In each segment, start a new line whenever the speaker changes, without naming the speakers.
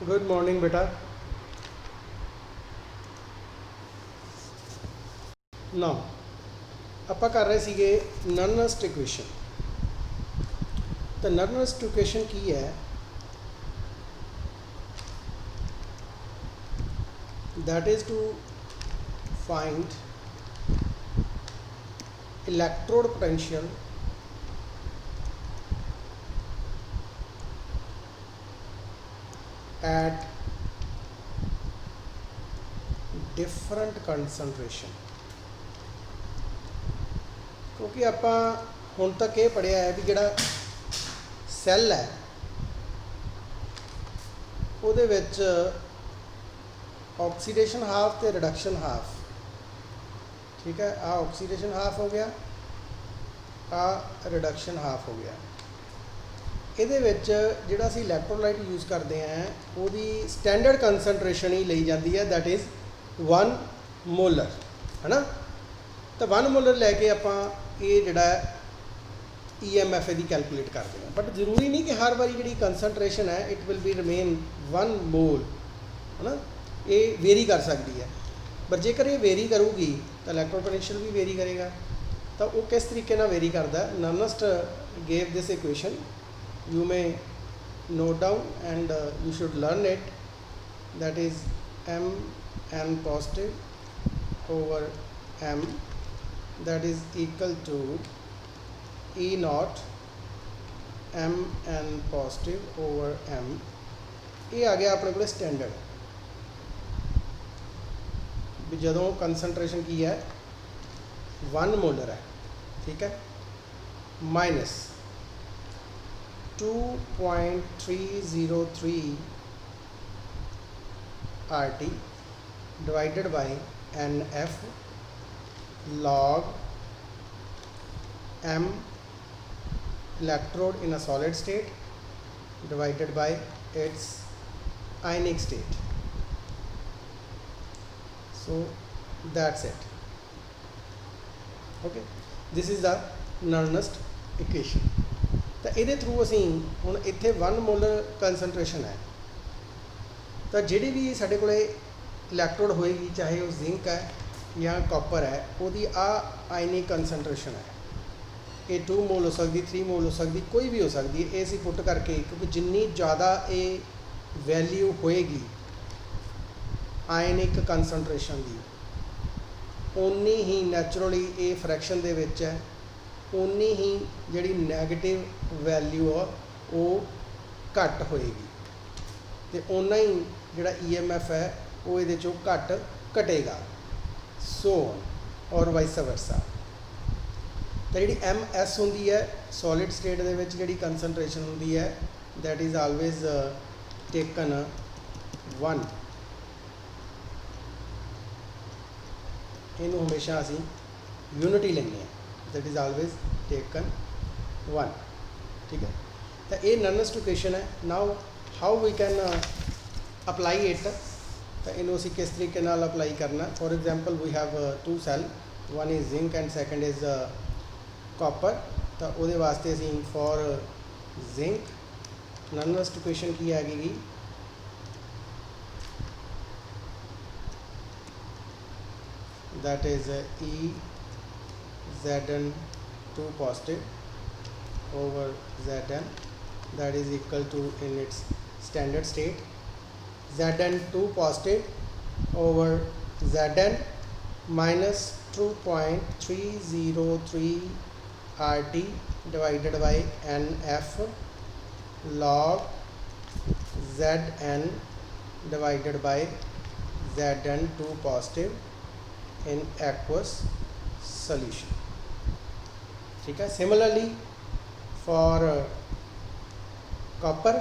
Good morning बेटा। Now ਆਪਾਂ ਕਰ ਰਹੇ ਸੀਗੇ ਨਰਨਸਟ ਇਕੁਏਸ਼ਨ। ਤਾਂ ਨਰਨਸਟ ਇਕੁਏਸ਼ਨ ਕੀ ਹੈ? that is to find electrode potential at different concentration। क्योंकि ਆਪਾਂ ਹੁਣ तक ये पढ़िया है भी ਜਿਹੜਾ ਸੈੱਲ है ਉਹਦੇ ਵਿੱਚ ऑक्सीडेशन हाफ तो रिडक्शन हाफ, ठीक है। आ ऑक्सीडेशन हाफ हो गया, आ रिडक्शन हाफ हो गया। ਇਹਦੇ ਵਿੱਚ ਜਿਹੜਾ ਅਸੀਂ ਇਲੈਕਟ੍ਰੋਲਾਈਟ ਯੂਜ਼ ਕਰਦੇ ਹਾਂ ਉਹਦੀ ਸਟੈਂਡਰਡ ਕੰਸਨਟ੍ਰੇਸ਼ਨ ਹੀ ਲਈ ਜਾਂਦੀ ਹੈ, ਦੈਟ ਇਜ਼ 1 ਮੋਲਰ, ਹੈ ਨਾ। ਤਾਂ 1 ਮੋਲਰ ਲੈ ਕੇ ਆਪਾਂ ਇਹ ਜਿਹੜਾ EMF ਇਹਦੀ ਕੈਲਕੂਲੇਟ ਕਰਦੇ ਹਾਂ। ਬਟ ਜ਼ਰੂਰੀ ਨਹੀਂ ਕਿ ਹਰ ਵਾਰੀ ਜਿਹੜੀ ਕੰਸਨਟ੍ਰੇਸ਼ਨ ਹੈ it will B remain 1 mall, ਹੈ ਨਾ। ਇਹ ਵੇਰੀ ਕਰ ਸਕਦੀ ਹੈ, ਪਰ ਜੇਕਰ ਇਹ ਵੇਰੀ ਕਰੂਗੀ ਤਾਂ ਇਲੈਕਟ੍ਰੋਡ ਪੋਟੈਂਸ਼ੀਅਲ ਵੀ ਵੇਰੀ ਕਰੇਗਾ। ਤਾਂ ਉਹ ਕਿਸ ਤਰੀਕੇ ਨਾਲ ਵੇਰੀ ਕਰਦਾ? Nernst gave this equation, you may note down and you should learn it, that is mn positive over m, that is equal to E naught mn positive over m। ये आ गया अपने को स्टैंडर्ड भी जदों concentration की है 1 molar है, ठीक है, minus 2.303 RT divided by NF log M electrode in a solid state divided by its ionic state। So that's it, okay, this is the Nernst equation। ਤਾਂ ਇਹਦੇ ਥਰੂ ਅਸੀਂ ਹੁਣ ਇੱਥੇ 1 ਮੋਲਰ ਕੰਸਨਟ੍ਰੇਸ਼ਨ ਹੈ, ਤਾਂ ਜਿਹੜੀ ਵੀ ਸਾਡੇ ਕੋਲੇ ਇਲੈਕਟ੍ਰੋਡ ਹੋਏਗੀ, ਚਾਹੇ ਉਹ ਜ਼ਿੰਕ ਹੈ ਜਾਂ ਕਾਪਰ ਹੈ, ਉਹਦੀ ਆ ਆਇਨਿਕ ਕੰਸਨਟ੍ਰੇਸ਼ਨ ਹੈ। ਇਹ 2 ਮੋਲ ਹੋ ਸਕਦੀ, 3 ਮੋਲ ਹੋ ਸਕਦੀ, ਕੋਈ ਵੀ ਹੋ ਸਕਦੀ ਹੈ। ਇਹ ਅਸੀਂ ਪੁੱਟ ਕਰਕੇ, ਕਿਉਂਕਿ ਜਿੰਨੀ ਜ਼ਿਆਦਾ ਇਹ ਵੈਲਿਊ ਹੋਏਗੀ ਆਇਨਿਕ ਕੰਸਨਟ੍ਰੇਸ਼ਨ ਦੀ, ਓਨੀ ਹੀ ਨੈਚੁਰਲੀ ਇਹ ਫਰੈਕਸ਼ਨ ਦੇ ਵਿੱਚ ਹੈ, ਉਨੀ ਹੀ ਜਿਹੜੀ ਨੈਗੇਟਿਵ ਵੈਲਿਊ ਆ ਉਹ ਘੱਟ ਹੋਏਗੀ, ਅਤੇ ਓਨਾ ਹੀ ਜਿਹੜਾ EMF ਹੈ ਉਹ ਇਹਦੇ 'ਚੋਂ ਘਟੇਗਾ। ਸੋ ਔਰ ਵਾਈਸ ਵਰਸਾ। ਤਾਂ ਜਿਹੜੀ MS ਹੁੰਦੀ ਹੈ ਸੋਲਿਡ ਸਟੇਟ ਦੇ ਵਿੱਚ, ਜਿਹੜੀ ਕੰਸਨਟ੍ਰੇਸ਼ਨ ਹੁੰਦੀ ਹੈ, ਦੈਟ ਇਜ਼ ਆਲਵੇਜ਼ ਟੇਕਨ 1। ਇਹਨੂੰ ਹਮੇਸ਼ਾ ਅਸੀਂ ਯੂਨਿਟ ਹੀ ਲੈਂਦੇ ਹਾਂ, that is always taken 1, ठीक है। तो ये नर्नस्ट इक्वेशन है। Now how we can apply it, तो इन्हों असी किस तरीके नाल अप्लाई करना। For example we have 2 cell, one is zinc and second is copper. तो वो वास्ते असी फॉर जिंक नर्नस्ट इक्वेशन की हैगी, that is E Zn2 positive over Zn, that is equal to, in its standard state, Zn2 positive over Zn minus 2.303 RT divided by NF log Zn divided by Zn2 positive in aqueous solution, ठीक है। Similarly for copper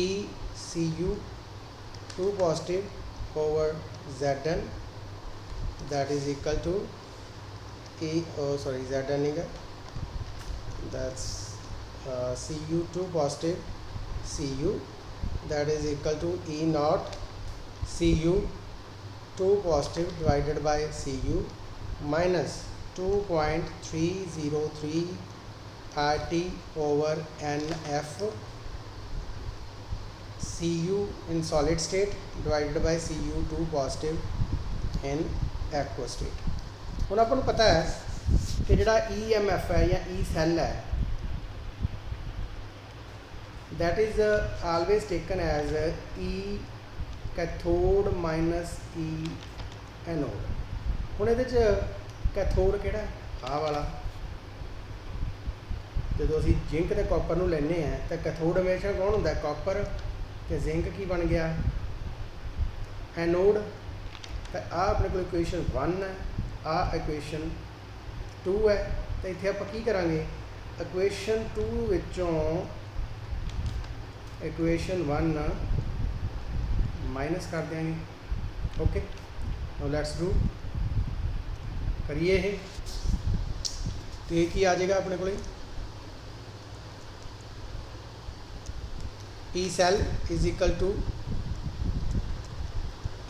ECU2 positive over Zn, that is equal to Zn is that's Cu2 positive Cu, that is equal to E naught Cu2 positive divided by Cu minus 2.303 RT over NF Cu in solid state divided by Cu2 positive in aqueous state। ਹੁਣ ਆਪਾਂ ਨੂੰ ਪਤਾ ਹੈ ਕਿ ਜਿਹੜਾ EMF ਹੈ ਜਾਂ E cell ਹੈ that is always taken as E cathode minus E anode। ਹੁਣ ਇਹਦੇ 'ਚ ਕੈਥੋਡ ਕਿਹੜਾ ਆਹ ਵਾਲਾ, ਜਦੋਂ ਅਸੀਂ ਜ਼ਿੰਕ ਤੇ ਕਾਪਰ ਨੂੰ ਲੈਂਦੇ ਹਾਂ ਤਾਂ ਕੈਥੋਡ ਹਮੇਸ਼ਾ ਕੌਣ ਹੁੰਦਾ, ਕਾਪਰ, ਤੇ ਜ਼ਿੰਕ ਕੀ ਬਣ ਗਿਆ, ਐਨੋਡ। ਤਾਂ ਆਹ ਆਪਣੇ ਕੋਲ ਇਕੁਏਸ਼ਨ 1 ਹੈ, ਆਹ ਇਕੁਏਸ਼ਨ 2 ਹੈ। ਤਾਂ ਇੱਥੇ ਆਪਾਂ ਕੀ ਕਰਾਂਗੇ, ਇਕੁਏਸ਼ਨ 2 ਵਿੱਚੋਂ ਇਕੁਏਸ਼ਨ 1 ਮਾਈਨਸ ਕਰ ਦਿਆਂਗੇ। ਓਕੇ, ਨਾਓ ਲੈਟਸ ਡੂ, ਕਰੀਏ ਇਹ। ਤੇ ਕੀ ਆ ਜਾਏਗਾ ਆਪਣੇ ਕੋਲੇ, E cell is equal to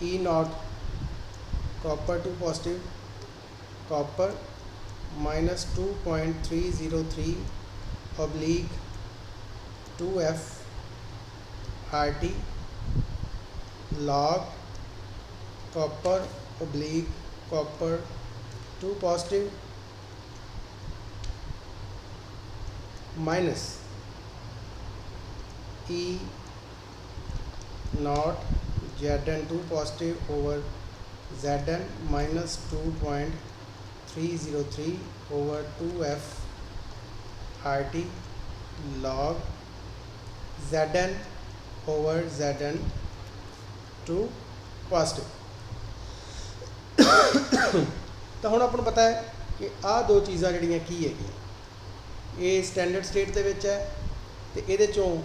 E naught copper 2 positive copper minus 2.303 oblique 2F RT log copper oblique copper 2 positive minus E naught Zn2 positive over Zn minus 2.303 over 2F RT log Zn over Zn2 positive। ਤਾਂ ਹੁਣ ਆਪਾਂ ਨੂੰ ਪਤਾ ਹੈ ਕਿ ਆਹ ਦੋ ਚੀਜ਼ਾਂ ਜਿਹੜੀਆਂ ਕੀ ਹੈਗੀਆਂ, ਇਹ ਸਟੈਂਡਰਡ ਸਟੇਟ ਦੇ ਵਿੱਚ ਹੈ ਤੇ ਇਹਦੇ ਚੋਂ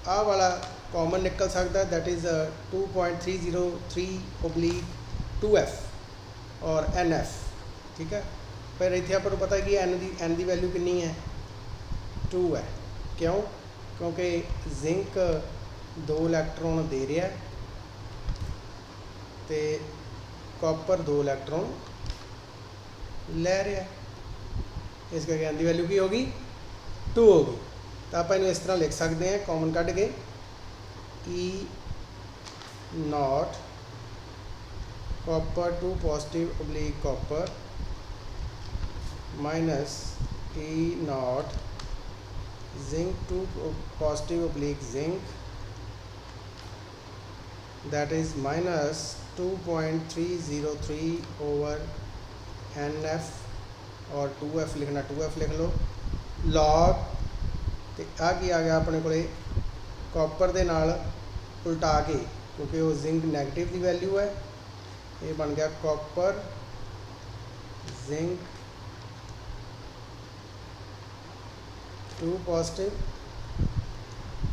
ਆਹ ਵਾਲਾ ਕਾਮਨ ਨਿਕਲ ਸਕਦਾ, ਦੈਟ ਇਜ਼ 2.303 oblique 2F ਔਰ NF। ਠੀਕ ਹੈ, ਪਰ ਇੱਥੇ ਆਪਾਂ ਨੂੰ ਪਤਾ ਕਿ n ਦੀ ਵੈਲਿਊ ਕਿੰਨੀ ਹੈ, 2 ਹੈ। ਕਿਉਂ, ਕਿਉਂਕਿ ਜ਼ਿੰਕ 2 ਇਲੈਕਟ੍ਰੋਨ ਦੇ ਰਿਹਾ ਤੇ ਕਾਪਰ 2 ਇਲੈਕਟ੍ਰੋਨ ਲੈ ਰਿਹਾ, ਇਸ ਕਰਕੇ n ਦੀ ਵੈਲਿਊ ਕੀ ਹੋਗੀ, 2 ਹੋਗੀ। ਤਾਂ ਆਪਾਂ ਇਹਨੂੰ ਇਸ ਤਰ੍ਹਾਂ ਲਿਖ ਸਕਦੇ ਹਾਂ ਕਾਮਨ ਕੱਢ ਕੇ, E naught copper 2 positive oblique copper minus E naught zinc 2 positive oblique zinc, that is minus 2.303 over NF और 2F लिखना, 2F लिख लो, log ਤੇ ਆ ਕੀ ਆ ਗਿਆ ਆਪਣੇ ਕੋਲੇ, ਕਾਪਰ ਦੇ ਨਾਲ ਉਲਟਾ ਕੇ, ਕਿਉਂਕਿ ਉਹ ਜ਼ਿੰਕ ਨੈਗੇਟਿਵ ਦੀ ਵੈਲਿਊ ਹੈ, ਇਹ ਬਣ ਗਿਆ copper zinc 2 positive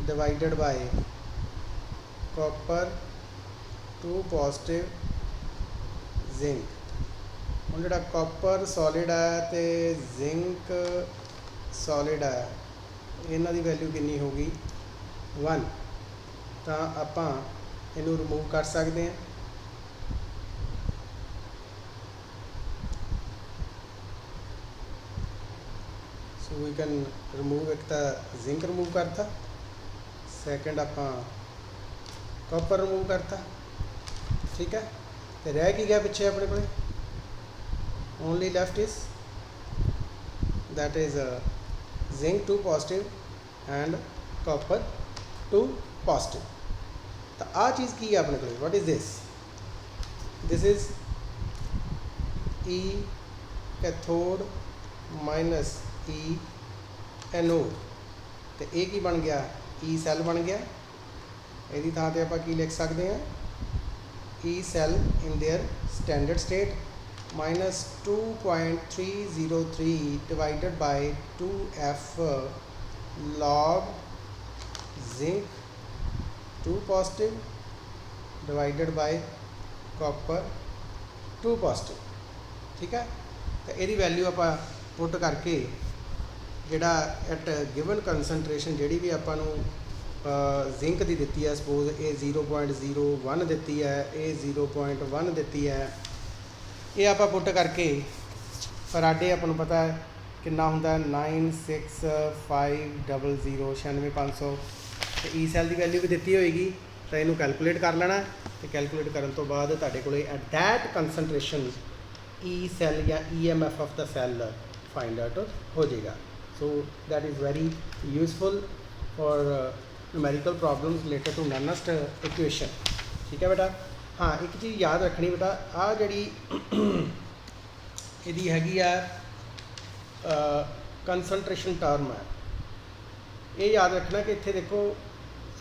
divided by copper 2 positive zinc. ਹੁਣ ਜਿਹੜਾ ਕਾਪਰ ਸੋਲਿਡ ਹੈ ਤੇ ਜ਼ਿੰਕ ਸੋਲਿਡ ਹੈ, ਇਹਨਾਂ ਦੀ ਵੈਲਿਊ ਕਿੰਨੀ ਹੋਗੀ, 1। ਤਾਂ ਆਪਾਂ ਇਹਨੂੰ ਰਿਮੂਵ ਕਰ ਸਕਦੇ ਹਾਂ। ਸੋ ਵੀ ਕੈਨ ਰਿਮੂਵ, ਇੱਕ ਤਾਂ ਜ਼ਿੰਕ ਰਿਮੂਵ ਕਰਤਾ, ਸੈਕਿੰਡ ਆਪਾਂ ਕਾਪਰ ਰਿਮੂਵ ਕਰਤਾ। ਠੀਕ ਹੈ, ਤੇ ਰਹਿ ਕੀ ਗਿਆ ਪਿੱਛੇ ਆਪਣੇ ਕੋਲ, only left is that is zinc 2 positive and copper 2 positive। ਤਾਂ ਆਹ ਚੀਜ਼ ਕੀ ਹੈ ਆਪਣੇ ਕੋਲ, what is this, this is E cathode minus E anode। ਤੇ ਇਹ ਕੀ ਬਣ ਗਿਆ, E cell ਬਣ ਗਿਆ। ਇਹਦੀ ਥਾਂ ਤੇ ਆਪਾਂ ਕੀ ਲਿਖ ਸਕਦੇ ਹਾਂ, E cell in their standard state minus 2.303 divided by 2F log zinc 2 positive divided by copper 2 positive। ਠੀਕ ਹੈ, ਤਾਂ ਇਹਦੀ ਵੈਲਿਊ ਆਪਾਂ ਪੁੱਟ ਕਰਕੇ ਜਿਹੜਾ ਐਟ ਗਿਵਨ ਕੰਸਨਟ੍ਰੇਸ਼ਨ ਜਿਹੜੀ ਵੀ ਆਪਾਂ ਨੂੰ ਜ਼ਿੰਕ ਦੀ ਦਿੱਤੀ ਹੈ, ਸਪੋਜ਼ ਇਹ 0.01 ਦਿੱਤੀ ਹੈ, ਇਹ 0.1 ਦਿੱਤੀ ਹੈ, ਇਹ ਆਪਾਂ ਪੁੱਟ ਕਰਕੇ ਫਰਾਡੇ ਆਪਾਂ ਨੂੰ ਪਤਾ ਹੈ ਕਿੰਨਾ ਹੁੰਦਾ, 96500 96500। ਤੇ E ਸੈੱਲ ਦੀ ਵੈਲਿਊ ਵੀ ਦਿੱਤੀ ਹੋਏਗੀ ਤਾਂ ਇਹਨੂੰ ਕੈਲਕੂਲੇਟ ਕਰ ਲੈਣਾ ਤੇ ਕੈਲਕੂਲੇਟ ਕਰਨ ਤੋਂ ਬਾਅਦ ਤੁਹਾਡੇ ਕੋਲੇ ਐਟ ਦੈਟ ਕੰਸਨਟ੍ਰੇਸ਼ਨ ਈ ਸੈੱਲ ਜਾਂ EMF of the cell find out ਹੋ ਜਾਏਗਾ। So that is very useful for numerical problems related to Nernst equation। ठीक है बेटा। हाँ एक चीज़ याद रखनी बेटा, आ जी ਇਹਦੀ ਹੈਗੀ ਆ ਕੰਸਨਟ੍ਰੇਸ਼ਨ ਟਰਮ ਹੈ, ਇਹ ਯਾਦ ਰੱਖਣਾ ਕਿ ਇੱਥੇ ਦੇਖੋ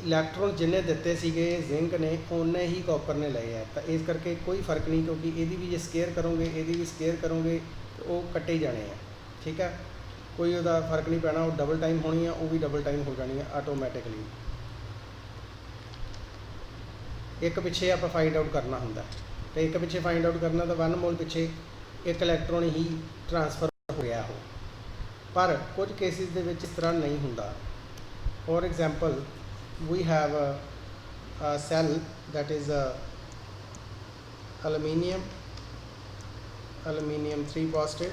ਇਲੈਕਟ੍ਰੋਨ ਜਿੰਨੇ ਦਿੱਤੇ ਸੀਗੇ ਜ਼ਿੰਕ ਨੇ ਉਨੇ ਹੀ ਕਾਪਰ ਨੇ ਲਏ ਆ, ਤਾਂ ਇਸ ਕਰਕੇ ਕੋਈ ਫਰਕ ਨਹੀਂ, ਕਿਉਂਕਿ ਇਹਦੀ ਵੀ ਜੇ ਸਕੇਅਰ ਕਰੋਗੇ ਇਹਦੀ ਵੀ ਸਕੇਅਰ ਕਰੋਗੇ ਉਹ ਕੱਟੇ ਜਾਣੇ ਆ। ਠੀਕ ਹੈ, ਕੋਈ ਉਹਦਾ ਫਰਕ ਨਹੀਂ ਪੈਣਾ, ਉਹ ਡਬਲ ਟਾਈਮ ਹੋਣੀ ਆ, ਉਹ ਵੀ ਡਬਲ ਟਾਈਮ ਹੋ ਜਾਣੀ ਆ ਆਟੋਮੈਟਿਕਲੀ। ਇੱਕ ਪਿੱਛੇ ਆਪਾਂ ਫਾਈਂਡ ਆਊਟ ਕਰਨਾ ਹੁੰਦਾ, ਤੇ ਇੱਕ ਪਿੱਛੇ ਫਾਈਂਡ ਆਊਟ ਕਰਨਾ ਤਾਂ 1 ਮੋਲ ਪਿੱਛੇ ਇੱਕ ਇਲੈਕਟ੍ਰੋਨ ਹੀ ਟਰਾਂਸਫਰ ਹੋ ਗਿਆ ਉਹ। ਪਰ ਕੁਝ ਕੇਸਿਸ ਦੇ ਵਿੱਚ ਇਸ ਤਰ੍ਹਾਂ ਨਹੀਂ ਹੁੰਦਾ। For example we have a cell that is aluminium 3 positive,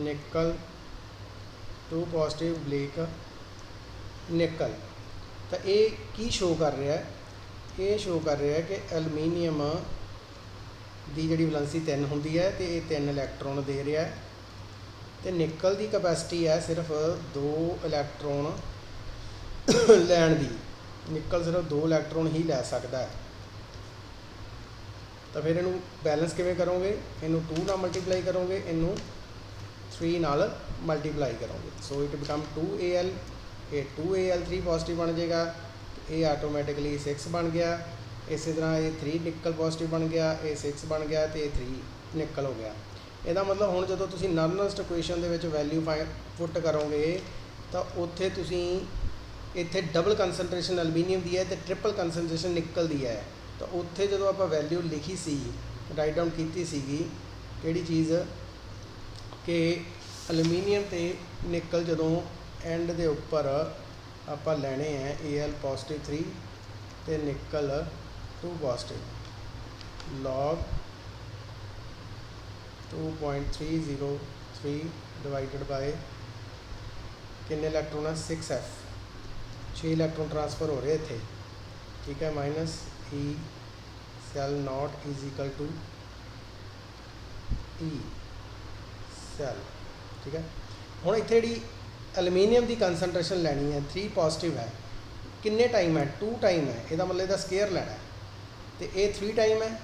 nickel 2 positive, bleak nickel। ਤਾਂ ਇਹ ਕੀ ਸ਼ੋ ਕਰ ਰਿਹਾ ਹੈ? ਇਹ ਸ਼ੋ ਕਰ ਰਿਹਾ ਹੈ ਕਿ ਐਲੂਮੀਨੀਅਮ ਦੀ ਜਿਹੜੀ ਵੈਲੈਂਸੀ 3 ਹੁੰਦੀ ਹੈ ਤੇ ਇਹ 3 ਇਲੈਕਟ੍ਰੋਨ ਦੇ ਰਿਹਾ ਹੈ, ਤੇ ਨਿਕਲ ਦੀ ਕਪੈਸਿਟੀ ਹੈ ਸਿਰਫ 2 ਇਲੈਕਟ੍ਰੋਨ ਲੈਣ ਦੀ। ਨਿਕਲ ਸਿਰਫ 2 ਇਲੈਕਟ੍ਰੋਨ ਹੀ ਲੈ ਸਕਦਾ ਹੈ। ਤਾਂ ਫਿਰ ਇਹਨੂੰ ਬੈਲੈਂਸ ਕਿਵੇਂ ਕਰੋਗੇ? ਇਹਨੂੰ 2 ਨਾਲ ਮਲਟੀਪਲਾਈ ਕਰੋਗੇ, ਇਹਨੂੰ 3 ਨਾਲ ਮਲਟੀਪਲਾਈ ਕਰੋਗੇ। ਸੋ ਇਟ ਬਿਕਮ 2Al, ਇਹ 2Al3 ਪੋਜ਼ਿਟਿਵ ਬਣ ਜਾਏਗਾ, ਇਹ ਆਟੋਮੈਟਿਕਲੀ 6 ਬਣ ਗਿਆ। ਇਸੇ ਤਰ੍ਹਾਂ ਇਹ 3 ਨਿਕਲ ਪੋਜ਼ਿਟਿਵ ਬਣ ਗਿਆ, ਇਹ 6 ਬਣ ਗਿਆ, ਤੇ ਇਹ 3 ਨਿਕਲ ਹੋ ਗਿਆ। ਇਹਦਾ ਮਤਲਬ ਹੁਣ ਜਦੋਂ ਤੁਸੀਂ ਨਰਨਸਟ ਇਕੁਏਸ਼ਨ ਦੇ ਵਿੱਚ ਵੈਲਿਊ ਪੁੱਟ ਕਰੋਗੇ ਤਾਂ ਉੱਥੇ ਤੁਸੀਂ ਇੱਥੇ ਡਬਲ ਕੰਸਨਟ੍ਰੇਸ਼ਨ ਐਲੂਮੀਨੀਅਮ ਦੀ ਹੈ ਤੇ ਟ੍ਰਿਪਲ ਕੰਸਨਟ੍ਰੇਸ਼ਨ ਨਿਕਲ ਦੀ ਹੈ, ਤਾਂ ਉੱਥੇ ਜਦੋਂ ਆਪਾਂ ਵੈਲਿਊ ਲਿਖੀ ਸੀ, ਰਾਈਟ ਡਾਊਨ ਕੀਤੀ ਸੀਗੀ, ਕਿਹੜੀ ਚੀਜ਼ ਕਿ ਐਲੂਮੀਨੀਅਮ ਤੇ ਨਿਕਲ ਜਦੋਂ ਐਂਡ ਦੇ ਉੱਪਰ ਆਪਾਂ ਲੈਣੇ ਹੈ Al ਪੋਜ਼ਿਟਿਵ 3 ਤੇ ਨਿਕਲ 2 ਪੋਜ਼ਿਟਿਵ, log 2.303 ਡਿਵਾਈਡਡ ਬਾਏ ਕਿੰਨੇ ਇਲੈਕਟ੍ਰੋਨ ਹੈ? 6F, 6 ਇਲੈਕਟ੍ਰੋਨ ਟ੍ਰਾਂਸਫਰ ਹੋ ਰਹੇ ਇੱਥੇ। ਠੀਕ ਹੈ, minus E cell naught is equal to E cell. ਠੀਕ ਹੈ, ਹੁਣ ਇੱਥੇ ਜਿਹੜੀ ਐਲੂਮੀਨੀਅਮ ਦੀ ਕੰਸਨਟ੍ਰੇਸ਼ਨ ਲੈਣੀ ਹੈ 3 ਪੋਜ਼ਿਟਿਵ ਹੈ, ਕਿੰਨੇ ਟਾਈਮ ਹੈ? 2 ਟਾਈਮ ਹੈ, ਇਹਦਾ ਮਤਲਬ ਇਹਦਾ ਸਕੇਅਰ ਲੈਣਾ, ਤੇ ਇਹ 3 ਟਾਈਮ ਹੈ,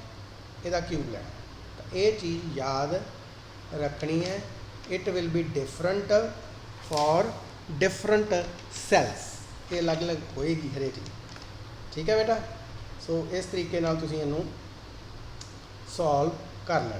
ਇਹਦਾ ਕਿਊਬ ਲੈਣਾ। ਤਾਂ ਇਹ ਚੀਜ਼ ਯਾਦ ਰੱਖਣੀ ਹੈ। It will be different for different cells, ਇਹ ਅਲੱਗ-ਅਲੱਗ ਹੋਏਗੀ ਹਰੇਕ ਦੀ। ਠੀਕ ਹੈ ਬੇਟਾ। ਸੋ ਇਸ ਤਰੀਕੇ ਨਾਲ ਤੁਸੀਂ ਇਹਨੂੰ ਸੋਲਵ ਕਰ ਲੈਣਾ।